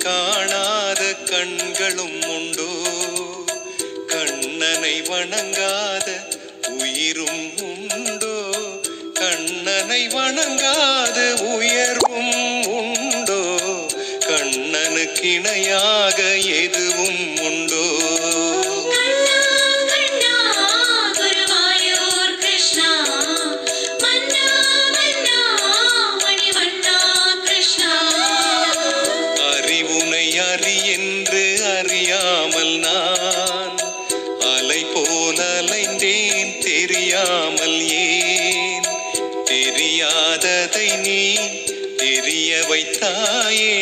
காணாத கண்களும் உண்டோ, கண்ணனை வணங்காத உயிரும் உண்டோ, கண்ணனை வணங்காத உயர்வும் உண்டோ, கண்ணனுக்கு இணையாக எதுவும் உண்டோ. என்று அறியாமல் நான் அலை போல் அலைந்தேன், தெரியாமல் ஏன் தெரியாததை நீ தெரிய வைத்தாயே,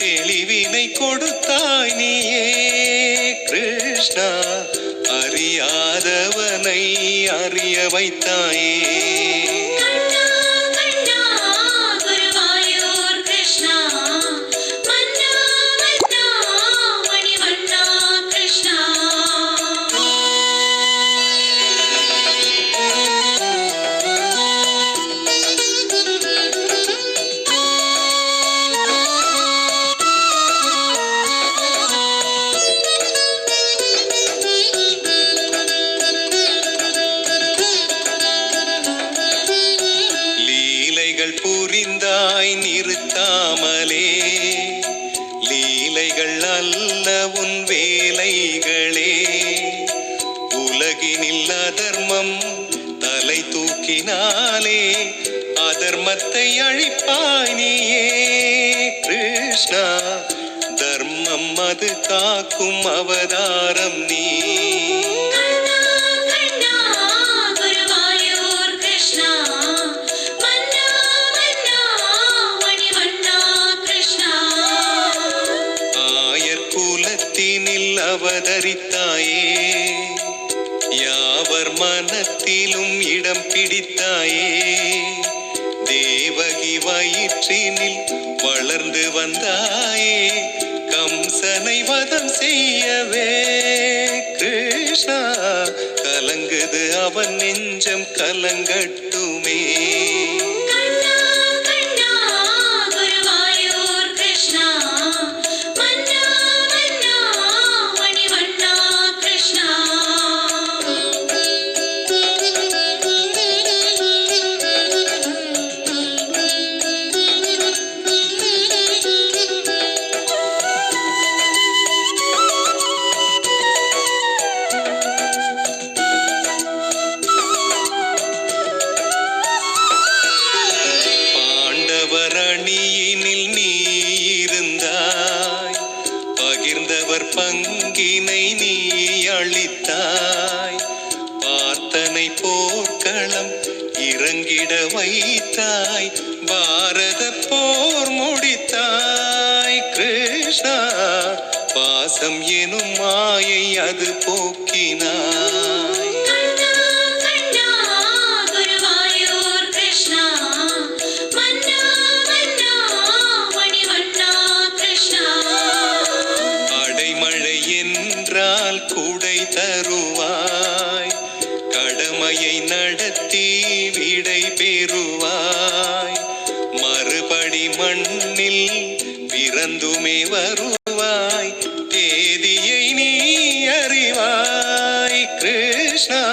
தெளிவினை கொடுத்தாய் நீயே கிருஷ்ணா, அறியாதவனை அறிய வைத்தாயே. புரிந்தாய் நிறுத்தாமலே, லீலைகள் அல்ல உன் வேலைகளே, உலகினில் அதர்மம் தலை தூக்கினாலே, அதர்மத்தை அழிப்பாய் நீயே கிருஷ்ணா, தர்மம் அது காக்கும் அவதாரம் நீ. அவதரித்தாயே, யாவர் மனத்திலும் இடம் பிடித்தாயே, தேவகி வயிற்றினில் வளர்ந்து வந்தாயே, கம்சனை வதம் செய்யவே கிருஷ்ணா, கலங்குது அவன் நெஞ்சம் கலங்கட்டுமே. அணியினில் நீ இருந்தாய், பகிர்ந்தவர் பங்கினை நீ அளித்தாய், பார்த்தனை போர்க்களம் இறங்கிட வைத்தாய், பாரத போர் முடித்தாய் கிருஷ்ணா, பாசம் எனும் மாயை அது போக்கினாய். குடை தருவாய், கடமையை நடத்தி விடை பெறுவாய், மறுபடி மண்ணில் பிறந்துமே வருவாய், தேதியை நீ அறிவாய் கிருஷ்ணா,